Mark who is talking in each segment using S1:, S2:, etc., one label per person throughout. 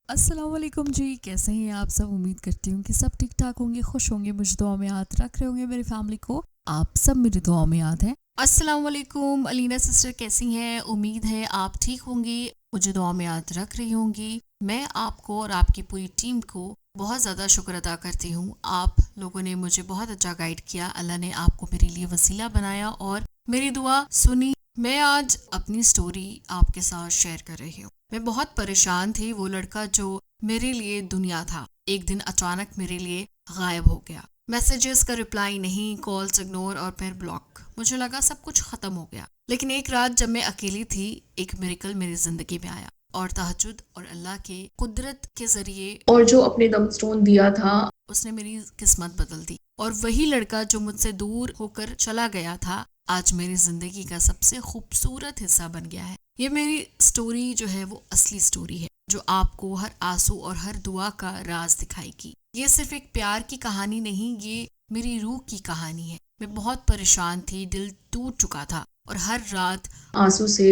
S1: अस्सलाम वालेकुम जी, कैसे हैं आप सब। उम्मीद करती हूँ कि सब ठीक ठाक होंगे, खुश होंगे, मुझे दुआ में याद रख रहे होंगे। मेरी फैमिली को आप सब मेरी दुआ में याद है। अस्सलाम वालेकुम अलीना सिस्टर, कैसी हैं। उम्मीद है आप ठीक होंगी, मुझे दुआ में याद रख रही होंगी। मैं आपको और आपकी पूरी टीम को बहुत ज़्यादा शुक्र अदा करती हूँ। आप लोगों ने मुझे बहुत अच्छा गाइड किया, अल्लाह ने आपको मेरे लिए वसीला बनाया और मेरी दुआ सुनी। मैं आज अपनी स्टोरी आपके साथ शेयर कर रही हूँ। मैं बहुत परेशान थी। वो लड़का जो मेरे लिए दुनिया था, एक दिन अचानक मेरे लिए गायब हो गया। मैसेजेस का रिप्लाई नहीं, कॉल्स इग्नोर और फिर ब्लॉक। मुझे लगा सब कुछ खत्म हो गया। लेकिन एक रात जब मैं अकेली थी, एक मिरेकल मेरी जिंदगी में आया और तहज्जुद और अल्लाह के कुदरत के जरिए और जो अपने दम स्टोन दिया था, उसने मेरी किस्मत बदल दी। और वही लड़का जो मुझसे दूर होकर चला गया था, आज मेरी जिंदगी का सबसे खूबसूरत हिस्सा बन गया है। ये मेरी स्टोरी जो है वो असली स्टोरी है, जो आपको हर आंसू और हर दुआ का राज दिखाएगी। ये सिर्फ एक प्यार की कहानी नहीं, ये मेरी रूह की कहानी है। मैं बहुत परेशान थी, दिल टूट चुका था और हर रात आंसू से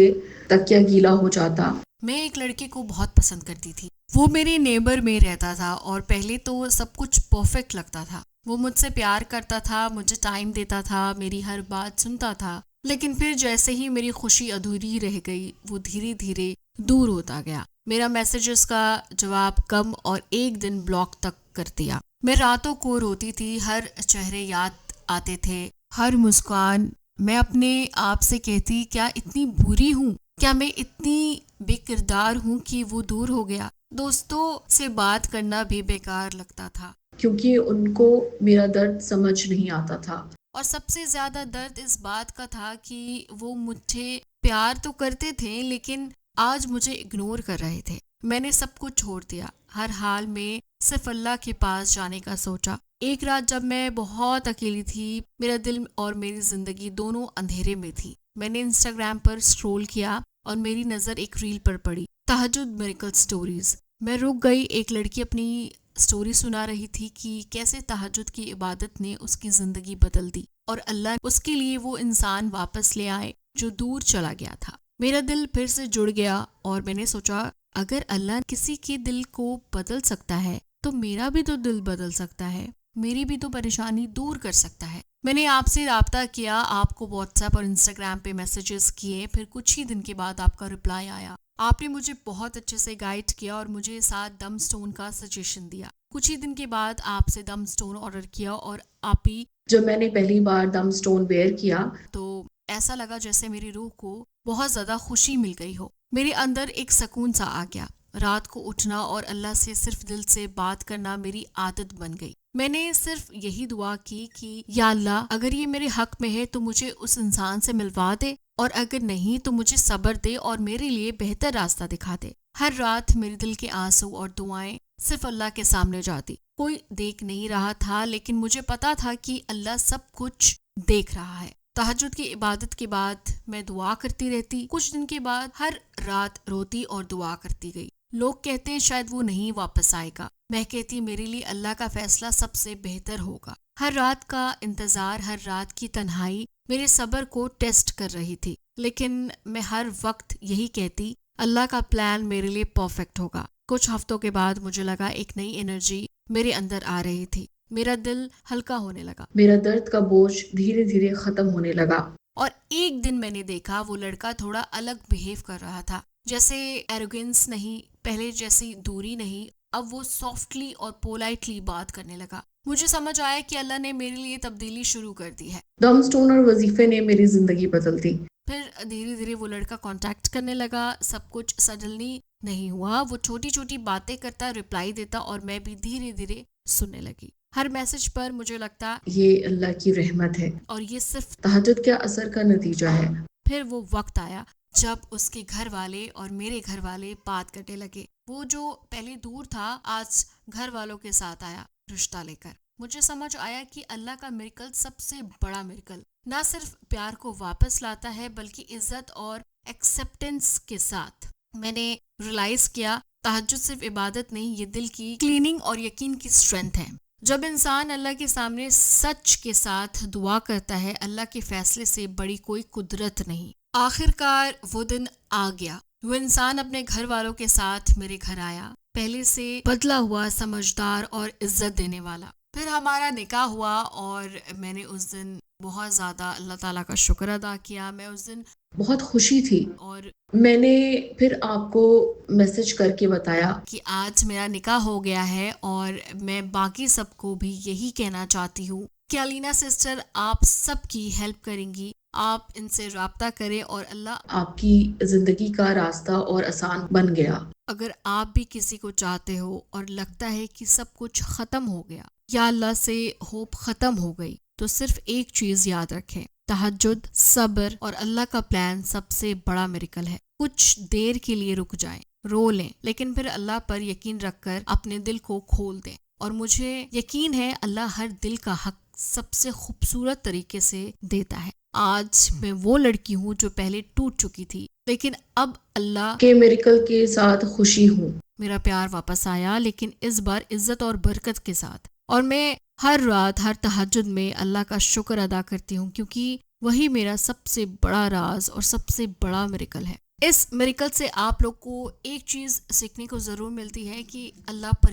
S1: तकिया गीला हो जाता। मैं एक लड़के को बहुत पसंद करती थी। वो मेरे नेबर में रहता था और पहले तो सब कुछ परफेक्ट लगता था। वो मुझसे प्यार करता था, मुझे टाइम देता था, मेरी हर बात सुनता था। लेकिन फिर जैसे ही मेरी खुशी अधूरी रह गई, वो धीरे धीरे दूर होता गया। मेरा मैसेजेस का जवाब कम और एक दिन ब्लॉक तक कर दिया। मैं रातों को रोती थी, हर चेहरे याद आते थे, हर मुस्कान। मैं अपने आप से कहती, क्या इतनी बुरी हूँ, क्या मैं इतनी बेकिरदार हूँ कि वो दूर हो गया। दोस्तों से बात करना भी बेकार लगता था, क्योंकि उनको मेरा दर्द समझ नहीं आता था। और सबसे ज्यादा दर्द इस बात का था कि वो मुझे प्यार तो करते थे, लेकिन आज मुझे इग्नोर कर रहे थे। मैंने सब कुछ छोड़ दिया, हर हाल में सिर्फ अल्लाह के पास जाने का सोचा। एक रात जब मैं बहुत अकेली थी, मेरा दिल और मेरी जिंदगी दोनों अंधेरे में थी। मैंने इंस्टाग्राम पर स्क्रॉल किया और मेरी नजर एक रील पर पड़ी, तहज्जुद मिरेकल स्टोरीज। मैं रुक गई। एक लड़की अपनी स्टोरी सुना रही थी कि कैसे तहज्जुद की इबादत ने उसकी जिंदगी बदल दी और अल्लाह उसके लिए वो इंसान वापस ले आए जो दूर चला गया था। मेरा दिल फिर से जुड़ गया और मैंने सोचा, अगर अल्लाह किसी के दिल को बदल सकता है तो मेरा भी तो दिल बदल सकता है, मेरी भी तो परेशानी दूर कर सकता है। मैंने आपसे राब्ता किया, आपको व्हाट्सएप और इंस्टाग्राम पे मैसेजेस किए। फिर कुछ ही दिन के बाद आपका रिप्लाई आया। आपने मुझे बहुत अच्छे से गाइड किया और मुझे साथ दम स्टोन का सजेशन दिया। कुछ ही दिन के बाद आपसे दम स्टोन ऑर्डर किया और आप ही जब मैंने पहली बार दम स्टोन वेयर किया तो ऐसा लगा जैसे मेरी रूह को बहुत ज्यादा खुशी मिल गई हो। मेरे अंदर एक सुकून सा आ गया। रात को उठना और अल्लाह से सिर्फ दिल से बात करना मेरी आदत बन गई। मैंने सिर्फ यही दुआ की कि या अल्लाह, अगर ये मेरे हक में है तो मुझे उस इंसान से मिलवा दे, और अगर नहीं तो मुझे सब्र दे और मेरे लिए बेहतर रास्ता दिखा दे। हर रात मेरे दिल के आंसू और दुआएं सिर्फ अल्लाह के सामने जाती। कोई देख नहीं रहा था, लेकिन मुझे पता था कि अल्लाह सब कुछ देख रहा है। तहज्जुद की इबादत के बाद मैं दुआ करती रहती। कुछ दिन के बाद हर रात रोती और दुआ करती गई। लोग कहते हैं शायद वो नहीं वापस आएगा, मैं कहती मेरे लिए अल्लाह का फैसला सबसे बेहतर होगा। हर रात का इंतजार, हर रात की तन्हाई मेरे सब्र को टेस्ट कर रही थी, लेकिन मैं हर वक्त यही कहती, अल्लाह का प्लान मेरे लिए परफेक्ट होगा। कुछ हफ्तों के बाद मुझे लगा एक नई एनर्जी मेरे अंदर आ रही थी। मेरा दिल हल्का होने लगा, मेरा दर्द का बोझ धीरे धीरे खत्म होने लगा। और एक दिन मैंने देखा वो लड़का थोड़ा अलग बिहेव कर रहा था। जैसे एरोगेंस नहीं, पहले जैसी दूरी नहीं, अब वो सॉफ्टली और पोलाइटली बात करने लगा। मुझे समझ आया कि अल्लाह ने मेरे लिए तब्दीली शुरू कर दी है। दम स्टोन और वजीफे ने मेरी जिंदगी बदल दी। फिर धीरे धीरे वो लड़का कांटेक्ट करने लगा। सब कुछ सडनली नहीं हुआ, वो छोटी छोटी बातें करता, रिप्लाई देता और मैं भी धीरे धीरे सुनने लगी। हर मैसेज पर मुझे लगता ये अल्लाह की रहमत है और ये सिर्फ तहज्जुद के असर का नतीजा है। फिर वो वक्त आया जब उसके घर वाले और मेरे घर वाले बात करने लगे। वो जो पहले दूर था आज घर वालों के साथ आया रिश्ता लेकर। मुझे समझ आया कि अल्लाह का मिरेकल सबसे बड़ा मिरेकल ना सिर्फ प्यार को वापस लाता है, बल्कि इज्जत और एक्सेप्टेंस के साथ। मैंने रियलाइज किया तहज्जुद सिर्फ इबादत नहीं, ये दिल की क्लीनिंग और यकीन की स्ट्रेंथ है। जब इंसान अल्लाह के सामने सच के साथ दुआ करता है, अल्लाह के फैसले से बड़ी कोई कुदरत नहीं। आखिरकार वो दिन आ गया। وہ انسان اپنے گھر والوں کے ساتھ میرے گھر آیا، پہلے سے بدلا ہوا، سمجھدار اور عزت دینے والا۔ پھر ہمارا نکاح ہوا اور میں نے اس دن بہت زیادہ اللہ تعالیٰ کا شکر ادا کیا۔ میں اس دن
S2: بہت خوشی تھی۔
S1: اور
S2: میں نے پھر آپ کو میسج کر کے بتایا
S1: کہ آج میرا نکاح ہو گیا ہے، اور میں باقی سب کو بھی یہی کہنا چاہتی ہوں کہ علینا سسٹر آپ سب کی ہیلپ کریں گی، آپ ان سے رابطہ کریں اور اللہ
S2: آپ کی زندگی کا راستہ اور آسان بن گیا۔
S1: اگر آپ بھی کسی کو چاہتے ہو اور لگتا ہے کہ سب کچھ ختم ہو گیا یا اللہ سے ہوپ ختم ہو گئی، تو صرف ایک چیز یاد رکھیں، تہجد، صبر اور اللہ کا پلان سب سے بڑا میریکل ہے۔ کچھ دیر کے لیے رک جائیں، رو لیں، لیکن پھر اللہ پر یقین رکھ کر اپنے دل کو کھول دیں، اور مجھے یقین ہے اللہ ہر دل کا حق سب سے خوبصورت طریقے سے دیتا ہے۔ آج میں وہ لڑکی ہوں جو پہلے ٹوٹ چکی تھی، لیکن اب اللہ
S2: کہ میریکل کے ساتھ خوشی ہوں۔
S1: میرا پیار واپس آیا، لیکن اس بار عزت اور برکت کے ساتھ، اور میں ہر رات، ہر تہجد میں اللہ کا شکر ادا کرتی ہوں، کیونکہ وہی میرا سب سے بڑا راز اور سب سے بڑا میریکل ہے۔ اس میریکل سے آپ لوگ کو ایک چیز سیکھنے کو ضرور ملتی ہے کہ اللہ پر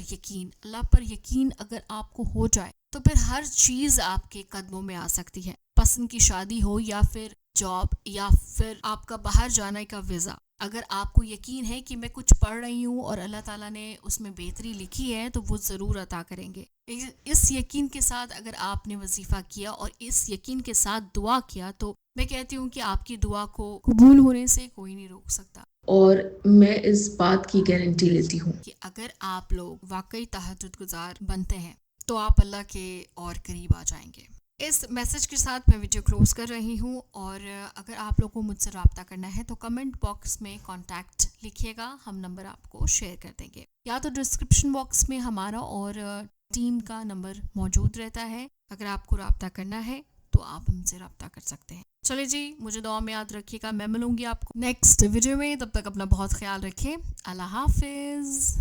S1: یقین اگر آپ کو ہو جائے تو پھر ہر چیز آپ کے قدموں میں آ سکتی ہے، پسند کی شادی ہو یا پھر جاب یا پھر آپ کا باہر جانے کا ویزا۔ اگر آپ کو یقین ہے کہ میں کچھ پڑھ رہی ہوں اور اللہ تعالیٰ نے اس میں بہتری لکھی ہے تو وہ ضرور عطا کریں گے۔ اس یقین کے ساتھ اگر آپ نے وظیفہ کیا اور اس یقین کے ساتھ دعا کیا، تو میں کہتی ہوں کہ آپ کی دعا کو قبول ہونے سے کوئی نہیں روک سکتا۔
S2: اور میں اس بات کی گارنٹی لیتی ہوں
S1: کہ اگر آپ لوگ واقعی تہجد گزار بنتے ہیں تو آپ اللہ کے اور قریب آ جائیں گے۔ اس میسج کے ساتھ میں ویڈیو کلوز کر رہی ہوں، اور اگر آپ لوگوں کو مجھ سے رابطہ کرنا ہے تو کمنٹ باکس میں کانٹیکٹ لکھیے گا، ہم نمبر آپ کو شیئر کر دیں گے، یا تو ڈسکرپشن باکس میں ہمارا اور ٹیم کا نمبر موجود رہتا ہے۔ اگر آپ کو رابطہ کرنا ہے تو آپ ہم سے رابطہ کر سکتے ہیں۔ چلے جی، مجھے دعا میں یاد رکھیے گا، میں ملوں گی آپ کو نیکسٹ ویڈیو میں، تب تک اپنا بہت خیال رکھیں۔ اللہ حافظ۔